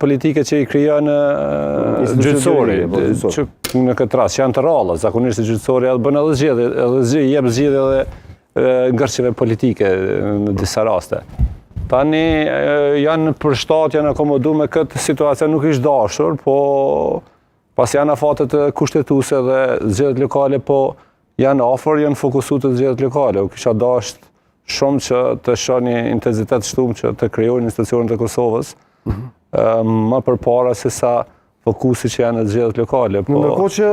politike që i krijon gjyqësori, që në këtë rast që janë të rralla, zakonisht gjyqësori edhe bën edhe zgjedhje, jep zgjedhje edhe ngërçeve politike në disa raste. Tani janë për shtat, janë akomodu me këtë situacion nuk ishtë dashur, po pas janë afatet kushtetuese dhe zgjedhjet lokale, po janë afër, janë fokusuar të zgjedhjet lokale. U kisha dashur shumë që të shoh një intensitet shtumë që të krijojnë institucionet e Kosovës, më përpara se sa fokusi që janë në zgjedhjet lokale. Ndërkohë që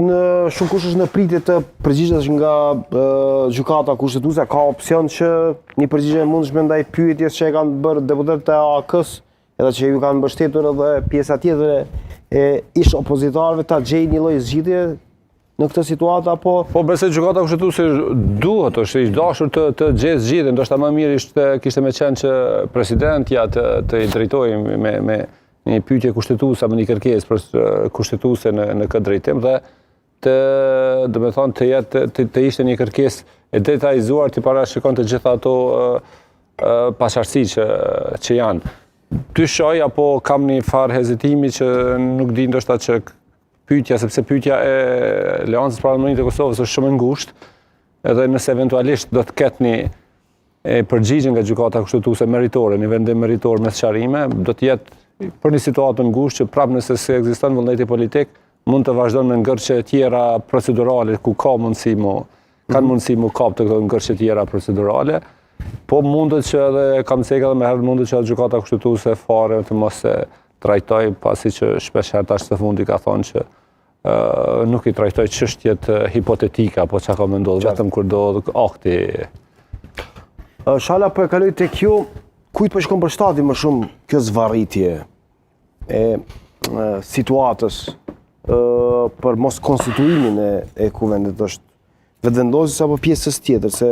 në shumë kush është në pritje të përgjigjesh nga gjykata kushtetuese, ka opsion që një përgjigje mundshme ndaj pyetjes që e kanë bërë deputetët e AK-s, edhe që ju kanë mbështetur edhe pjesa tjetër e ish opozitarëve ta gjejnë një lloj zgjidhje në këtë situatë apo? Po besoj gjykata kushtetuese duhet, është i dashur të gjejë zgjidhje, ndoshta më mirë kishte më qenë që presidentja të i drejtojë me një pyetje kushtetuese apo një kërkesë kushtetuese në këtë drejtim dhe të ishte një kërkesë e detajzuar të parashikon të gjitha ato paqartësi që janë. Dyshoj apo kam një farë hezitimi që nuk di ndoshta që pyetja, sepse pyetja e Leancës Parlamentit të Kosovës është shumë e ngushtë, edhe nëse eventualisht do të ketë një përgjigje nga gjykata kushtetuese meritore, një vendim meritor me sqarime, do të jetë për një situatë të ngushtë që prapë nëse ekziston vullneti politik, mund të vazhdojnë me ngërçe tjera procedurale ku kanë mundësi mu kap të këto ngërçe tjera procedurale, po mundet që edhe kam thënë edhe më herët mundet që gjykata kushtetuese fare të mos e trajtoj, pasi që shpesh herë tash së fundi ka thonë që nuk i trajtoj çështjet hipotetike apo çka ka menduar, vetëm kur do akti. Shala po e kaloj tek ju, kujt po shkon për shtati më shumë kjo zvarritje e situatës për mos konstituimin e kuvendit, është vetëvendosjes apo pjesës tjetër, se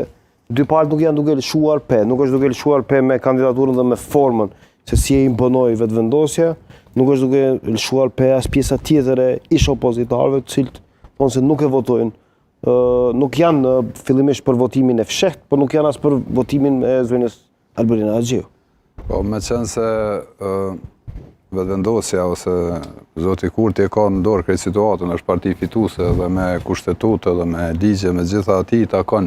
dy palët nuk janë duke lëshuar nuk është duke lëshuar me kandidaturën dhe me formën se si e imponoi vetëvendosja, nuk është duke lëshuar as pjesa tjetër e ish opozitarëve, të cilët thonë se nuk e votojnë, nuk janë fillimisht për votimin e fshehtë, por nuk janë as për votimin e zonës Alberina Axhiu. Po me qenë se vetëvendosja ose zoti Kurti e ka në dorë këtë situatën, është parti fituese dhe me kushtetutë dhe me ligje, me gjitha ati i takon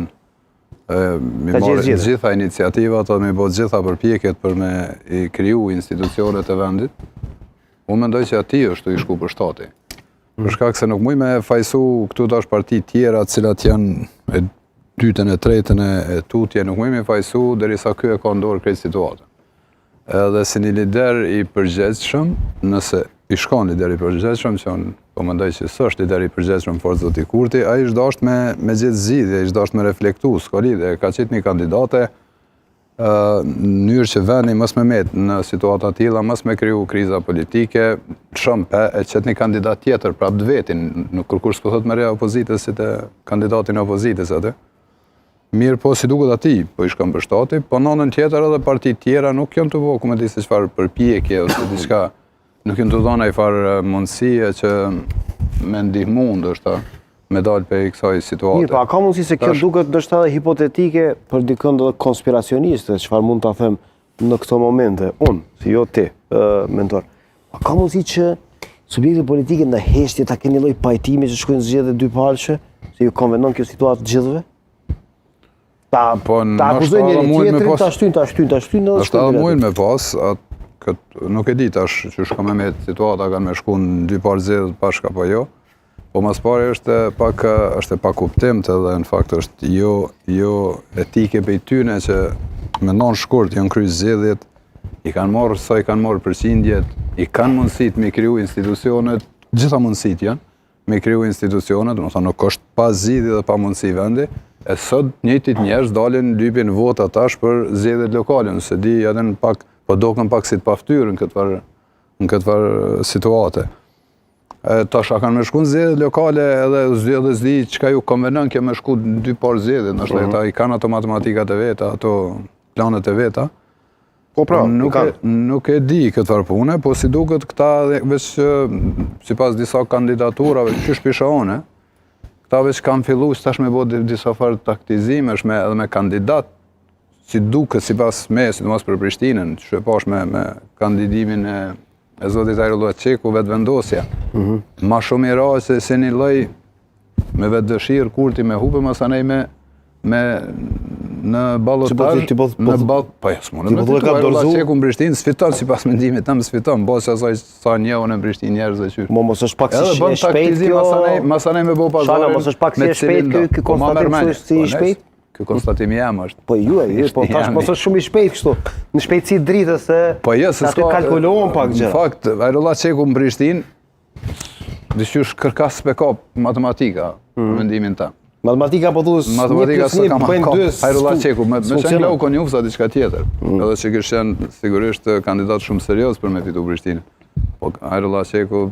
mi marrë gjitha iniciativat dhe mi bërë gjitha përpjekjet për me i kriju institucionet e vendit, unë mendoj që ati është të i shku për shtati. Për shkak se nuk muj me fajsu këtu tash parti tjera cilat janë e dytën e tretën e tutje, nuk muj me fajsu derisa ky e ka ndorë këtë situatën. Edhe si një lider i përgjegjshëm, nëse i shkon lider i përgjegjshëm, që unë po mendoj që s'është lider i përgjegjshëm fort zoti Kurti, ai është dashur me gjithë zgjidhje, është dashur me reflektu, s'ka lidhje, ka qenë një kandidate në mënyrë që vendi mos me met në situata të tilla, mos me kriju kriza politike, shumë e qet një kandidat tjetër prap vetin, nuk kërkush s'po thot me re opozitës si të kandidatin e opozitës atë. Mirë po si duket ati, po i shkon për shtati, po në anën tjetër edhe partit tjera nuk janë të voku me di se çfarë përpjekje ose diçka, nuk janë të dhënë ai farë mundësie që me ndihmu ndoshta me dalë për kësaj situate. Mirë, pa ka mundësi se kjo duket ndoshta edhe hipotetike për dikën edhe konspiracioniste, çfarë mund ta them në këto momente, unë, si jo ti, mentor. Pa ka mundësi që subjektet politike ndaj heshtje ta kenë një lloj pajtimi që shkojnë zgjedhje dy palëshe, se ju konvenon kjo situatë të gjithëve? Ta akuzojnë njëri tjetrin, ta shtyjnë edhe shkojnë. Mujnë me pas, nuk e di tash që shka me situata kanë me shku në dy parë zgjedhje bashkë apo jo, po mas pare është pak kuptim të dhe në fakt është jo etike për i tyne që me non shkurt janë kry zgjedhjet, i kanë marrë sa i kanë marrë përqindjet, i kanë mundësit me kriju institucionet, gjitha mundësit janë, me kriju institucionet, do të thonë nuk është pa zgjidhje dhe pa mundësi vendi, e sot njëjtit njerëz dalin lypin vota tash për zgjedhjet lokale, nëse di edhe në pak, po dokën pak si të paftyrë në këtë farë situate. Tash a kanë me shku në zgjedhjet lokale edhe zdi çka ju konvenon kjo me shku në dy parë zgjedhje, ndoshta ata i kanë ato matematikat e veta, ato planet e veta. Po pra, nuk e di këtë farë pune, po si duket këta veç sipas disa kandidaturave, qysh pisha one, këta veç kanë fillu tash me bë disa farë taktizimesh edhe me kandidat, si duket sipas me, sidomos për Prishtinën, që e pash me kandidimin e e zotit Ajrullah Qeku, vetë vendosja. Ma shumë i rraj se një lloj me vetë dëshirë kurti me hupe masanej me në balotazh, në po ja s'mund. Në Ajrullah Qeku në Prishtinë sfiton sipas mendimit tim, sfiton bosë asaj sa njëun në Prishtinë njerëz e qyr. Mos është pak si shpejt kjo. Masanej me bo pazarin. Mos është pak si shpejt ky konstatim si i shpejt. Ky konstatim jam është. Po po tash mos është shumë i shpejt kështu. Në shpejtësi dritës se po jo se aty kalkulohen pak gjëra. Në fakt Ajrullah Qeku në Prishtinë dyshysh kërkas spekop matematika, mendimin tim. Matematika po thuhet matematika s'ka kam dy. Ajrullah Qeku me qenë lau konjufsa diçka tjetër. Edhe që kishte qenë sigurisht kandidat shumë serioz për me fitu Prishtinën. Po Ajrullah Qeku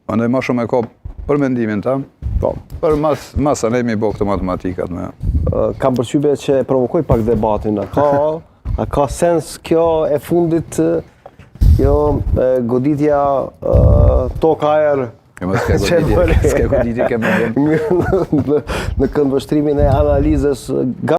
andaj më shumë e ka për mendimin tim. Po, për mas ne mi bo këtë matematikat me. Kam përshtypje që provokoj pak debatin. A ka sens kjo e fundit, kjo goditja tokë-ajër? S'ke goditje ke mendim. Në këndvështrimin e analizës